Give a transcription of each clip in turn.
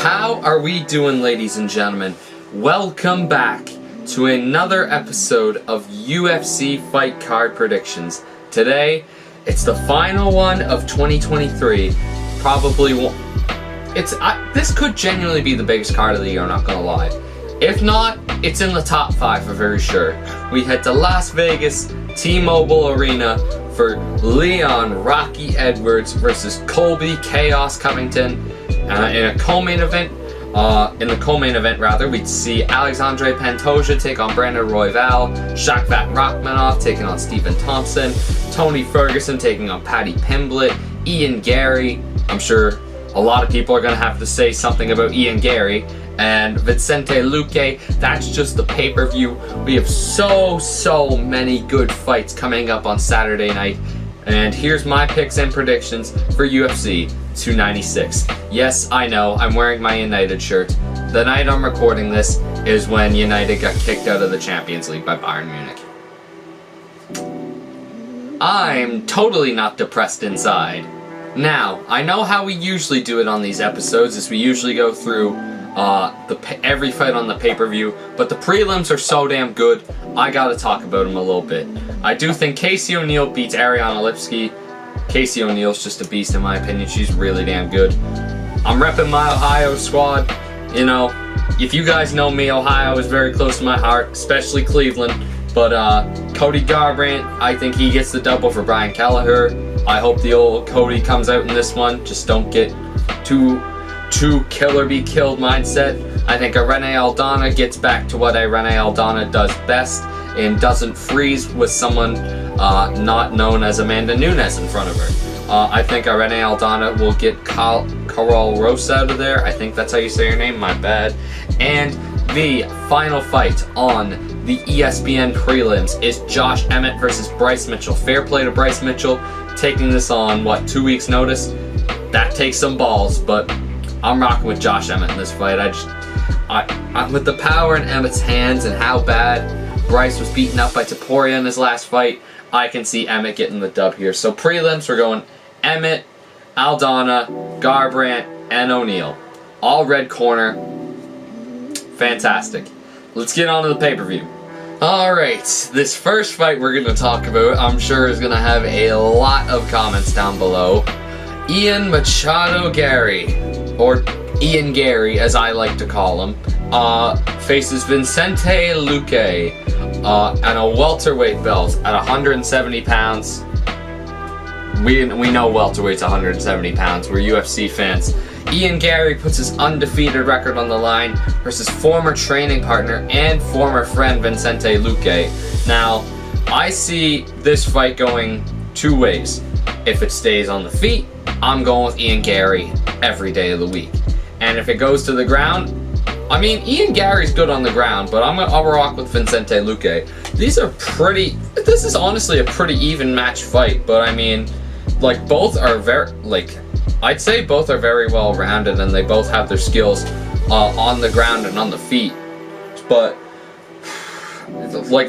How are we doing, ladies and gentlemen? Welcome back to another episode of UFC Fight Card Predictions. Today, it's the final one of 2023. Probably won't. This could genuinely be the biggest card of the year, I'm not gonna lie. If not, it's in the top 5 for very sure. We head to Las Vegas, T-Mobile Arena for Leon Rocky Edwards versus Colby Chaos Covington in a co-main event. In the co-main event, we'd see Alexandre Pantoja take on Brandon Royval, Shavkat Rakhmonov taking on Stephen Thompson, Tony Ferguson taking on Paddy Pimblett, Ian Garry. I'm sure a lot of people are going to have to say something about Ian Garry, and Vicente Luque. That's just the pay-per-view. We have so many good fights coming up on Saturday night. And here's my picks and predictions for UFC 296. Yes, I know, I'm wearing my United shirt. The night I'm recording this is when United got kicked out of the Champions League by Bayern Munich. I'm totally not depressed inside. Now, I know how we usually do it on these episodes is we usually go through every fight on the pay-per-view, but the prelims are so damn good, I gotta talk about them a little bit. I do think Casey O'Neill beats Ariane Lipski. Casey O'Neill's just a beast in my opinion. She's really damn good. I'm repping my Ohio squad. You know, if you guys know me, Ohio is very close to my heart, especially Cleveland. But Cody Garbrandt, I think he gets the double for Brian Kelleher. I hope the old Cody comes out in this one. Just don't get too kill or be killed mindset. I think Irene Aldana gets back to what Irene Aldana does best and doesn't freeze with someone not known as Amanda Nunes in front of her. I think Irene Aldana will get Carol Rosa out of there. I think that's how you say her name, my bad. And the final fight on the ESPN prelims is Josh Emmett versus Bryce Mitchell. Fair play to Bryce Mitchell, taking this on, 2 weeks notice? That takes some balls, but I'm rocking with Josh Emmett in this fight. I'm with the power in Emmett's hands and how bad Bryce was beaten up by Topuria in his last fight. I can see Emmett getting the dub here. So prelims, we're going Emmett, Aldana, Garbrandt, and O'Neill. All red corner. Fantastic. Let's get on to the pay-per-view. Alright, this first fight we're going to talk about, I'm sure is going to have a lot of comments down below. Ian Machado Garry, or Ian Garry as I like to call him, faces Vicente Luque at a welterweight belt at 170 pounds. We know welterweight's 170 pounds. We're UFC fans. Ian Garry puts his undefeated record on the line versus former training partner and former friend Vicente Luque. Now, I see this fight going 2 ways. If it stays on the feet, I'm going with Ian Garry every day of the week. And if it goes to the ground, I mean, Ian Garry's good on the ground, but I'll rock with Vicente Luque. This is honestly a pretty even match fight, but I mean, both are I'd say both are very well rounded and they both have their skills on the ground and on the feet. But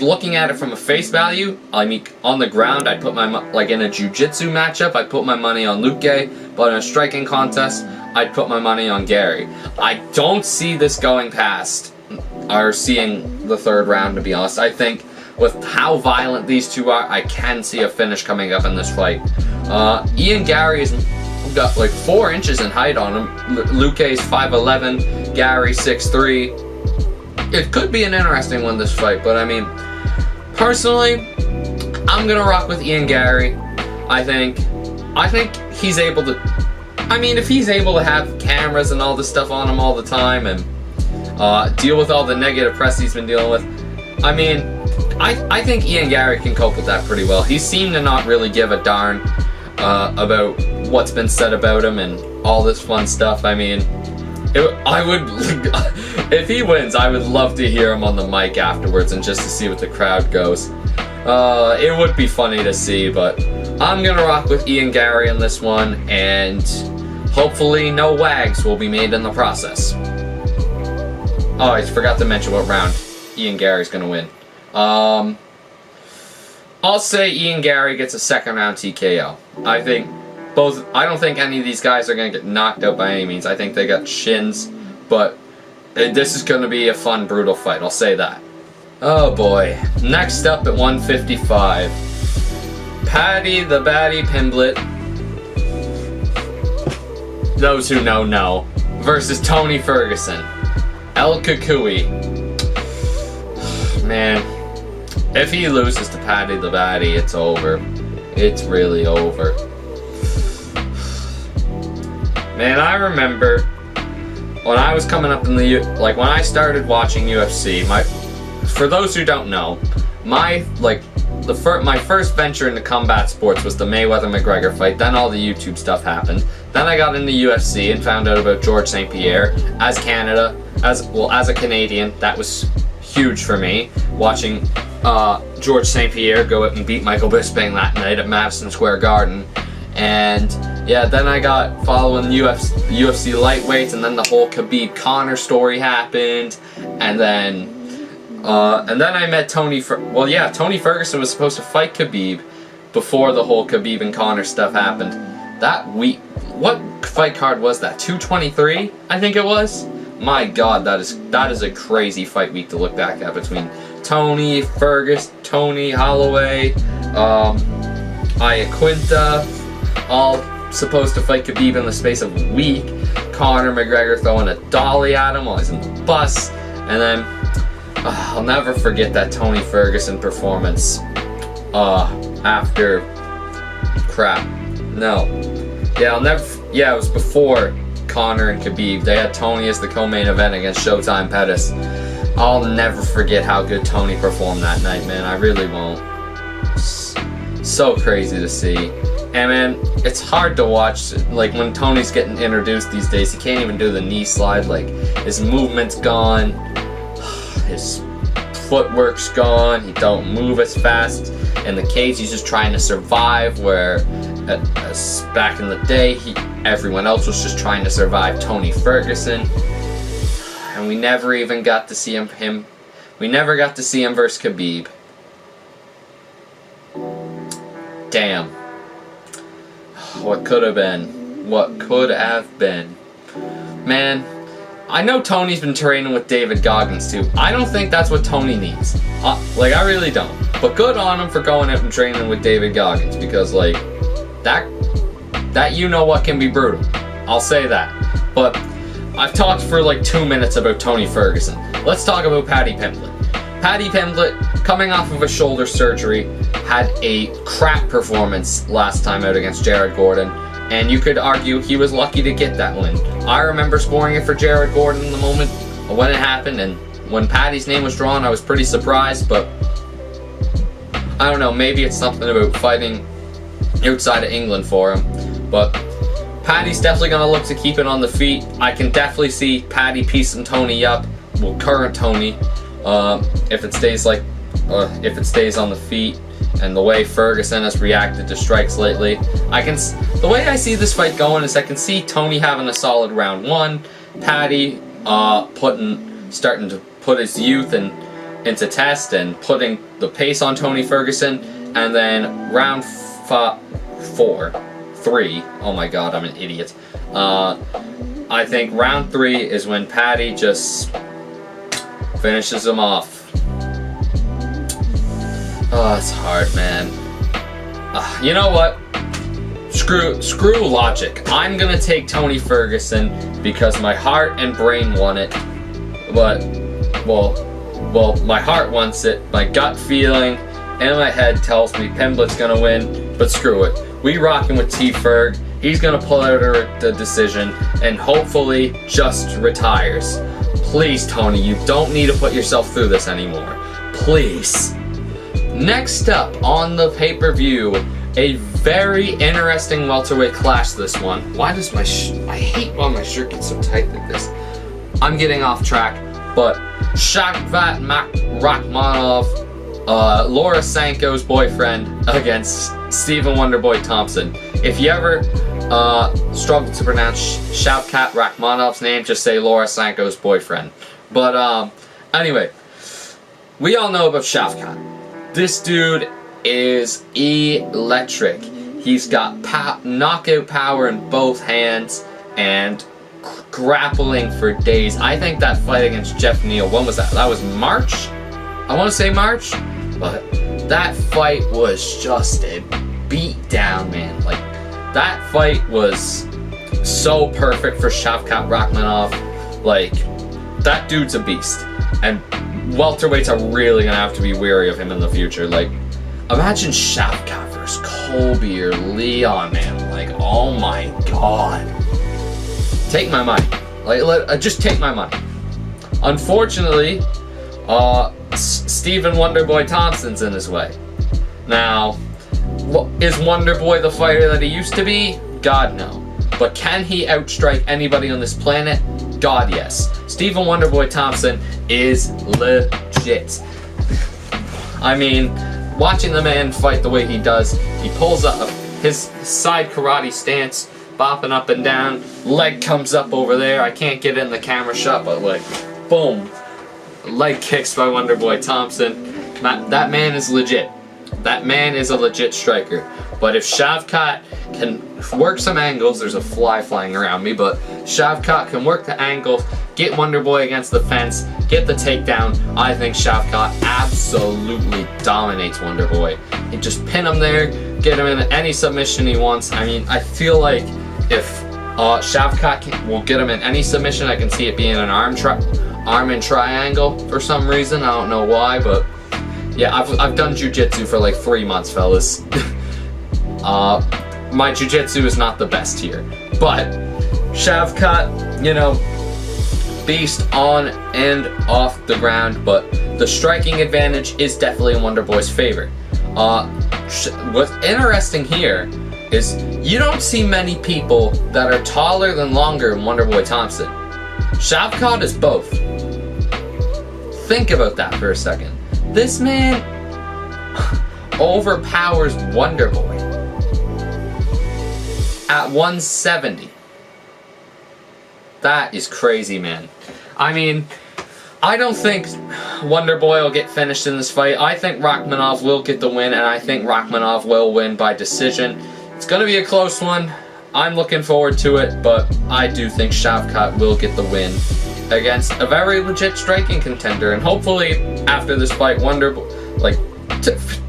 looking at it from a face value, I mean, on the ground, I'd put my in a jiu-jitsu matchup, I'd put my money on Luque, but in a striking contest, I'd put my money on Garry. I don't see this going past or seeing the 3rd round, to be honest. I think with how violent these two are, I can see a finish coming up in this fight. Ian Garry has got 4 inches in height on him. Luque's 5'11", Garry 6'3". It could be an interesting one, this fight, but I mean, personally, I'm gonna rock with Ian Garry. I think he's able to. I mean, if he's able to have cameras and all this stuff on him all the time and deal with all the negative press he's been dealing with, I mean, I think Ian Garry can cope with that pretty well. He seemed to not really give a darn about what's been said about him and all this fun stuff. I mean, if he wins, I would love to hear him on the mic afterwards and just to see what the crowd goes. It would be funny to see, but I'm gonna rock with Ian Garry in this one, and hopefully no wags will be made in the process. Oh, I forgot to mention what round Ian Garry's gonna win. I'll say Ian Garry gets a 2nd round TKO. I don't think any of these guys are going to get knocked out by any means. I think they got shins but this is going to be a fun, brutal fight, I'll say that. Oh boy. Next up at 155, Paddy the Baddy Pimblett, those who know, versus Tony Ferguson. El Cucuy. Man, if he loses to Paddy the Baddy, it's over. It's really over. Man, I remember when I was coming up in the, like when I started watching UFC, for those who don't know, my first venture into combat sports was the Mayweather-McGregor fight. Then all the YouTube stuff happened. Then I got into UFC and found out about George St. Pierre. As a Canadian, that was huge for me, watching George St. Pierre go out and beat Michael Bisping that night at Madison Square Garden. And yeah, then I got following UFC lightweights, and then the whole Khabib-Conor story happened, and then I met Tony Ferguson was supposed to fight Khabib before the whole Khabib and Conor stuff happened. That week, what fight card was that? 223, I think it was. My God, that is a crazy fight week to look back at between Tony, Ferguson, Tony, Holloway, Iaquinta, all supposed to fight Khabib in the space of a week. Conor McGregor throwing a dolly at him while he's in the bus, and then I'll never forget that Tony Ferguson performance. After crap. No. Yeah, it was before Conor and Khabib. They had Tony as the co-main event against Showtime Pettis. I'll never forget how good Tony performed that night, man. I really won't. So crazy to see. And man, it's hard to watch. Like when Tony's getting introduced these days, he can't even do the knee slide. Like his movement's gone. His footwork's gone. He don't move as fast in the cage. He's just trying to survive, where back in the day everyone else was just trying to survive Tony Ferguson, and we never even got to see him we never got to see him versus Khabib. Damn. What could have been. Man, I know Tony's been training with David Goggins too. I don't think that's what Tony needs. I really don't. But good on him for going out and training with David Goggins, because that you know what can be brutal. I'll say that. But I've talked for 2 minutes about Tony Ferguson. Let's talk about Paddy Pimblett. Paddy Pimblett, coming off of a shoulder surgery, had a crap performance last time out against Jared Gordon, and you could argue he was lucky to get that win. I remember scoring it for Jared Gordon in the moment when it happened, and when Paddy's name was drawn, I was pretty surprised, but I don't know, maybe it's something about fighting outside of England for him. But Paddy's definitely going to look to keep it on the feet. I can definitely see Paddy piecing Tony up, current Tony, if it stays on the feet. And the way Ferguson has reacted to strikes lately, the way I see this fight going is I can see Tony having a solid round one, Paddy starting to put his youth into test and putting the pace on Tony Ferguson, and then round 3. Oh my God, I'm an idiot. I think round 3 is when Paddy just finishes him off. Oh, it's hard, man. You know what? Screw logic. I'm gonna take Tony Ferguson because my heart and brain want it. But, well, my heart wants it. My gut feeling and my head tells me Pimblett's gonna win. But screw it. We rocking with T-Ferg. He's gonna pull out the decision and hopefully just retires. Please, Tony, you don't need to put yourself through this anymore. Please. Next up on the pay-per-view, a very interesting welterweight clash this one. Why does I hate when my shirt gets so tight like this. I'm getting off track, but Shavkat Rakhmonov, Laura Sanko's boyfriend, against Stephen Wonderboy Thompson. If you ever struggle to pronounce Shavkat Rakhmonov's name, just say Laura Sanko's boyfriend. But anyway, we all know about Shavkat. This dude is electric. He's got knockout power in both hands and grappling for days. I think that fight against Jeff Neal, when was that? That was March? I want to say March, but that fight was just a beat down, man. Like, that fight was so perfect for Shavkat Rakhmonov. Like, that dude's a beast, and welterweights are really gonna have to be wary of him in the future. Like, imagine Shavkat versus Colby or Leon, man. Like, oh my god. Take my money. Like, just take my money. Unfortunately, Stephen Wonderboy Thompson's in his way. Now, is Wonderboy the fighter that he used to be? God, no. But can he outstrike anybody on this planet? God, yes. Stephen Wonderboy Thompson is legit. I mean, watching the man fight the way he does, he pulls up his side karate stance, bopping up and down, leg comes up over there. I can't get in the camera shot, but like, boom. Leg kicks by Wonderboy Thompson. That man is legit. That man is a legit striker. But if Shavkat can work some angles, there's a fly flying around me, but Shavkat can work the angles, get Wonderboy against the fence, get the takedown, I think Shavkat absolutely dominates Wonderboy. He just pin him there, get him in any submission he wants. I mean, I feel like if Shavkat will get him in any submission, I can see it being an arm and triangle for some reason. I don't know why, but yeah, I've done jiu-jitsu for like 3 months, fellas. My jiu-jitsu is not the best here, but Shavkat, you know, beast on and off the ground, but the striking advantage is definitely in Wonderboy's favor. What's interesting here is you don't see many people that are taller than longer than Wonderboy Thompson. Shavkat is both. Think about that for a second. This man overpowers Wonderboy at 170. That is crazy, man. I mean, I don't think Wonderboy will get finished in this fight. I think Rakhmonov will get the win, and I think Rakhmonov will win by decision. It's going to be a close one. I'm looking forward to it, but I do think Shavkat will get the win against a very legit striking contender, and hopefully after this fight, Wonderboy, like,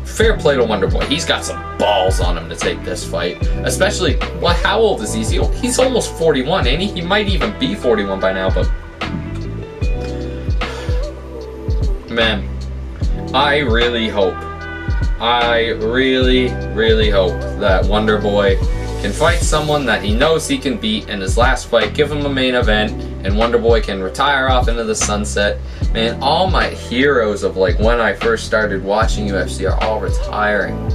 fair play to Wonderboy. He's got some balls on him to take this fight. Especially, how old is he? He's almost 41, ain't he? He might even be 41 by now, but man, I really hope that Wonderboy can fight someone that he knows he can beat in his last fight, give him a main event, and Wonderboy can retire off into the sunset. Man, all my heroes of like when I first started watching UFC are all retiring.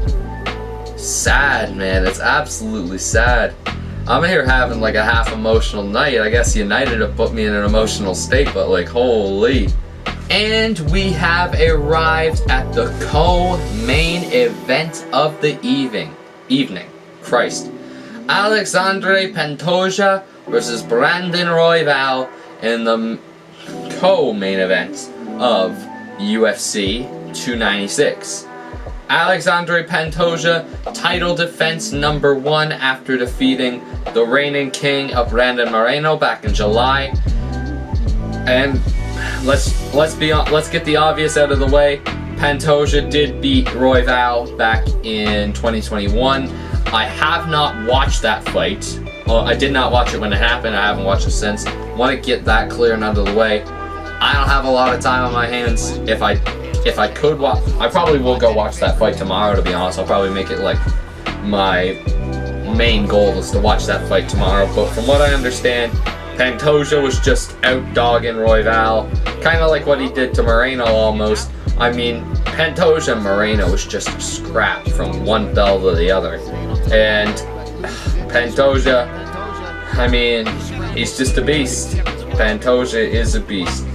Sad, man. It's absolutely sad. I'm here having like a half emotional night. I guess United have put me in an emotional state, but like, holy. And we have arrived at the co-main event of the evening. Christ. Alexandre Pantoja versus Brandon Royval in the co-main event of UFC 296. Alexandre Pantoja, title defense number 1 after defeating the reigning king of Brandon Moreno back in July. And let's get the obvious out of the way. Pantoja did beat Royval back in 2021. I have not watched that fight. I did not watch it when it happened. I haven't watched it since. Want to get that clear and out of the way. I don't have a lot of time on my hands. If I could watch, I probably will go watch that fight tomorrow, to be honest. I'll probably make it like my main goal is to watch that fight tomorrow. But from what I understand, Pantoja was just out-dogging Royval. Kind of like what he did to Moreno almost. I mean, Pantoja and Moreno was just scrapped from one bell to the other. And Pantoja, I mean, he's just a beast. Pantoja is a beast.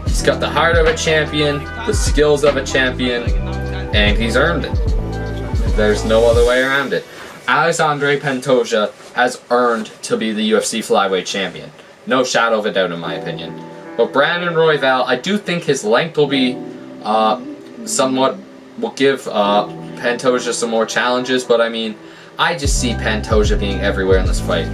He's got the heart of a champion, the skills of a champion, and he's earned it. There's no other way around it. Alexandre Pantoja has earned to be the UFC Flyweight Champion. No shadow of a doubt in my opinion. But Brandon Royval, I do think his length will be will give Pantoja some more challenges, but I mean, I just see Pantoja being everywhere in this fight.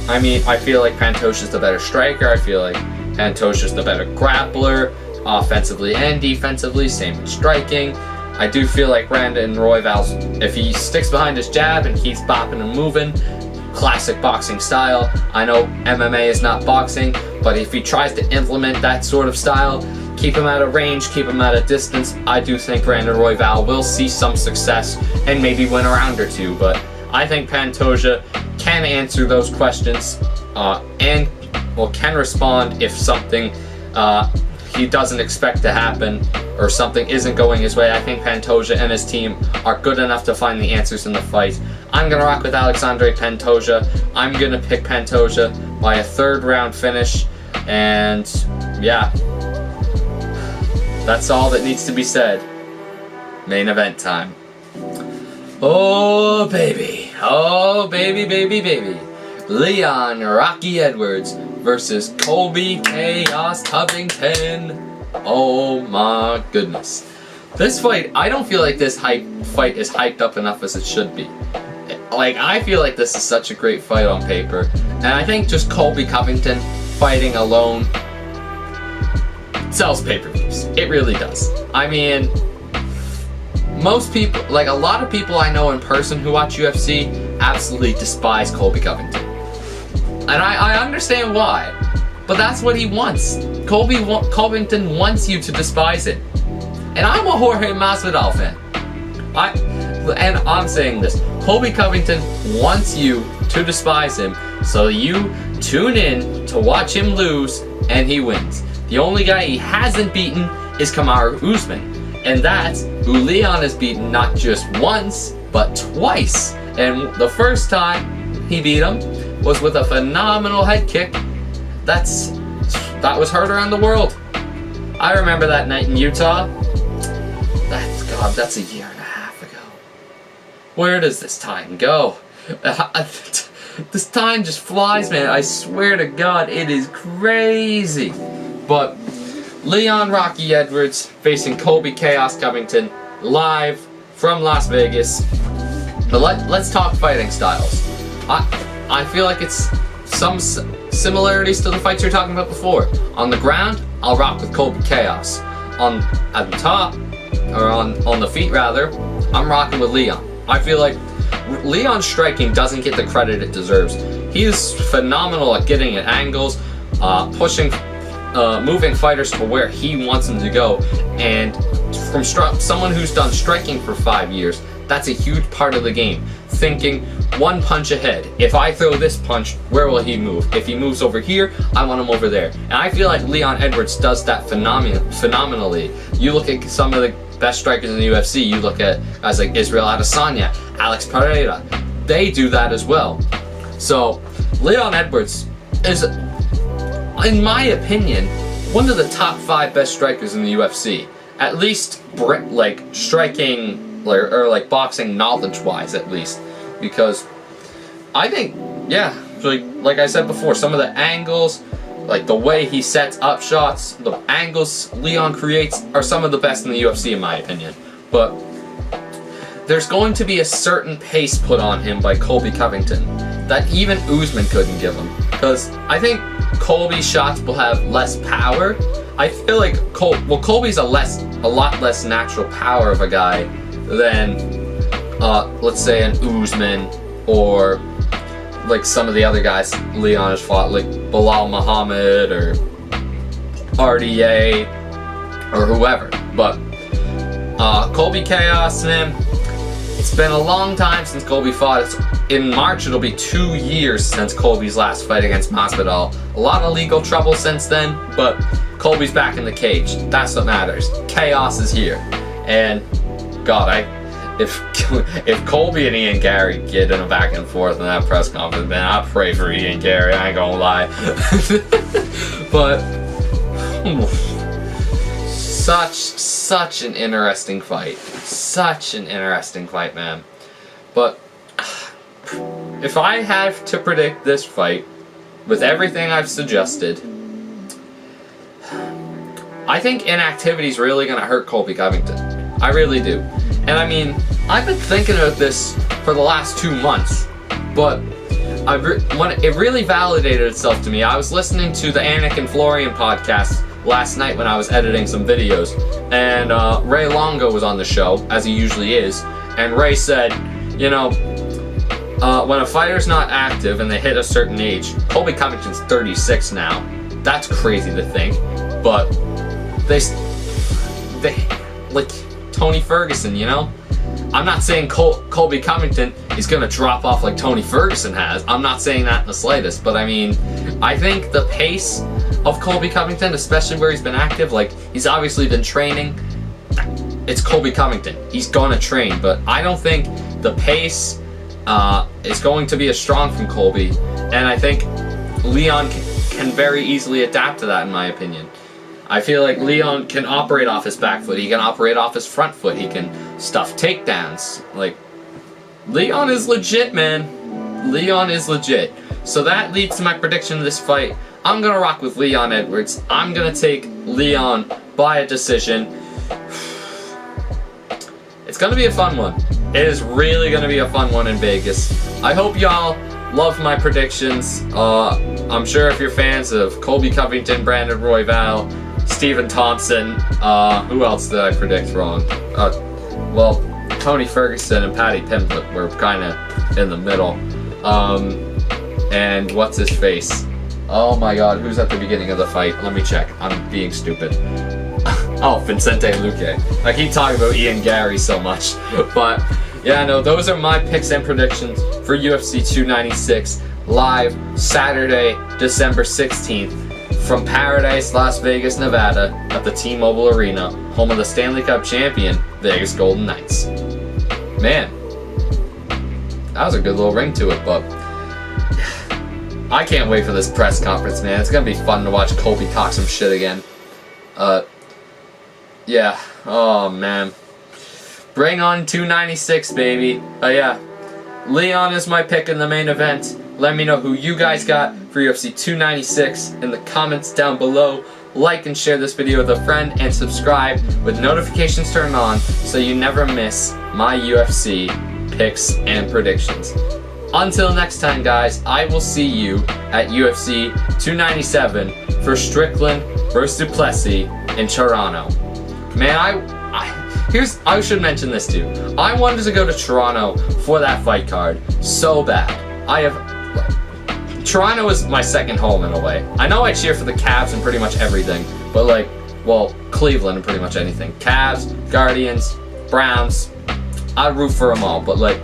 I mean, I feel like Pantoja's the better striker. I feel like Pantoja's the better grappler, offensively and defensively, same in striking. I do feel like Brandon Royval, if he sticks behind his jab and keeps bopping and moving, classic boxing style. I know MMA is not boxing, but if he tries to implement that sort of style, keep him at a range, keep him at a distance, I do think Brandon Royval will see some success and maybe win a round or two. But I think Pantoja can answer those questions and can respond if something he doesn't expect to happen or something isn't going his way. I think Pantoja and his team are good enough to find the answers in the fight. I'm going to rock with Alexandre Pantoja. I'm going to pick Pantoja by a 3rd round finish. And yeah, that's all that needs to be said. Main event time. Oh baby. Oh baby, baby, baby. Leon Rocky Edwards versus Colby Chaos Covington. Oh my goodness. This fight, I don't feel like this fight is hyped up enough as it should be. Like, I feel like this is such a great fight on paper. And I think just Colby Covington fighting alone sells pay-per-views. It really does. I mean, most people, like a lot of people I know in person who watch UFC, absolutely despise Colby Covington. And I understand why. But that's what he wants. Covington wants you to despise him. And I'm a Jorge Masvidal fan. And I'm saying this. Colby Covington wants you to despise him, so you tune in to watch him lose, and he wins. The only guy he hasn't beaten is Kamaru Usman. And that's who Leon has beaten not just once, but twice. And the first time he beat him was with a phenomenal head kick that was heard around the world. I remember that night in Utah. That's a year and a half ago. Where does this time go? This time just flies, man. I swear to God, it is crazy. But Leon Rocky Edwards facing Colby Chaos Covington live from Las Vegas. But let's talk fighting styles. I feel like it's some similarities to the fights you were talking about before. On the ground, I'll rock with Colby Chaos. At the top, or on the feet rather, I'm rocking with Leon. I feel like Leon's striking doesn't get the credit it deserves. He's phenomenal at getting at angles, pushing, moving fighters to where he wants them to go. And from someone who's done striking for 5 years, that's a huge part of the game. Thinking one punch ahead. If I throw this punch, where will he move? If he moves over here, I want him over there. And I feel like Leon Edwards does that phenomenally. You look at some of the best strikers in the UFC, you look at guys like Israel Adesanya, Alex Pereira, they do that as well. So Leon Edwards is, in my opinion, one of the top 5 best strikers in the UFC. At least like striking or like boxing knowledge wise, at least. Because I think, yeah, like I said before, some of the angles, like the way he sets up shots, the angles Leon creates are some of the best in the UFC in my opinion. But there's going to be a certain pace put on him by Colby Covington that even Usman couldn't give him. Because I think Colby's shots will have less power. I feel like Colby's a lot less natural power of a guy than let's say an Usman or like some of the other guys Leon has fought, like Bilal Muhammad or RDA or whoever. But Colby Chaos, man, it's been a long time since Colby fought. In March it'll be 2 years since Colby's last fight against Masvidal. A lot of legal trouble since then, but Colby's back in the cage. That's what matters. Chaos is here. And God, if Colby and Ian Garry get in a back and forth in that press conference, man, I pray for Ian Garry, I ain't gonna lie. But such an interesting fight. Such an interesting fight, man. But if I have to predict this fight with everything I've suggested, I think inactivity is really gonna hurt Colby Covington. I really do. And I mean, I've been thinking about this for the last 2 months, but it really validated itself to me. I was listening to the Anik and Florian podcast last night when I was editing some videos, and Ray Longo was on the show, as he usually is, and Ray said, you know, when a fighter's not active and they hit a certain age, Colby Covington's 36 now. That's crazy to think, but they like Tony Ferguson, you know? I'm not saying Colby Covington is going to drop off like Tony Ferguson has. I'm not saying that in the slightest, but I mean, I think the pace of Colby Covington, especially where he's been active, like, he's obviously been training. It's Colby Covington. He's going to train, but I don't think the pace is going to be as strong from Colby, and I think Leon can very easily adapt to that, in my opinion. I feel like Leon can operate off his back foot, he can operate off his front foot, he can stuff takedowns. Like, Leon is legit, man. Leon is legit. So that leads to my prediction of this fight. I'm gonna rock with Leon Edwards. I'm gonna take Leon by a decision. It's gonna be a fun one. It is really gonna be a fun one in Vegas. I hope y'all love my predictions. I'm sure if you're fans of Colby Covington, Brandon Royval, Stephen Thompson, who else did I predict wrong? Well, Tony Ferguson and Paddy Pimblett were kind of in the middle. And what's his face? Oh my god, who's at the beginning of the fight? Let me check. I'm being stupid. Oh, Vicente Luque. I keep talking about Ian Garry so much. But yeah, no, those are my picks and predictions for UFC 296 live Saturday, December 16th from Paradise, Las Vegas, Nevada at the T-Mobile Arena, home of the Stanley Cup champion, Vegas Golden Knights. Man, that was a good little ring to it, but I can't wait for this press conference, man. It's gonna be fun to watch Colby talk some shit again. Yeah, oh man. Bring on 296, baby. Yeah, Leon is my pick in the main event. Let me know who you guys got for UFC 296 in the comments down below. Like and share this video with a friend, and subscribe with notifications turned on so you never miss my UFC picks and predictions. Until next time, guys, I will see you at UFC 297 for Strickland vs. Duplessis in Toronto. Man, I should mention this too. I wanted to go to Toronto for that fight card so bad. Toronto is my second home in a way. I know I cheer for the Cavs and pretty much everything, but like, well, Cleveland and pretty much anything. Cavs, Guardians, Browns, I root for them all, but like,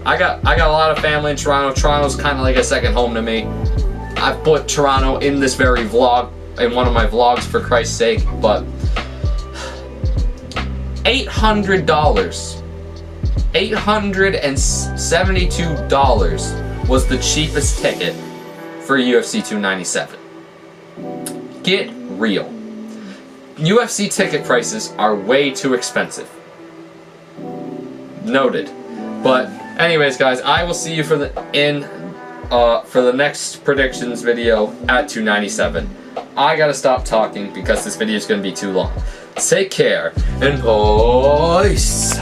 I got a lot of family in Toronto. Toronto's kind of like a second home to me. I've put Toronto in this very vlog, in one of my vlogs, for Christ's sake, but $800, $872 was the cheapest ticket for UFC 297. Get real. UFC ticket prices are way too expensive. Noted. But anyways, guys, I will see you for the next predictions video at 297. I gotta stop talking because this video is gonna be too long. Take care and peace.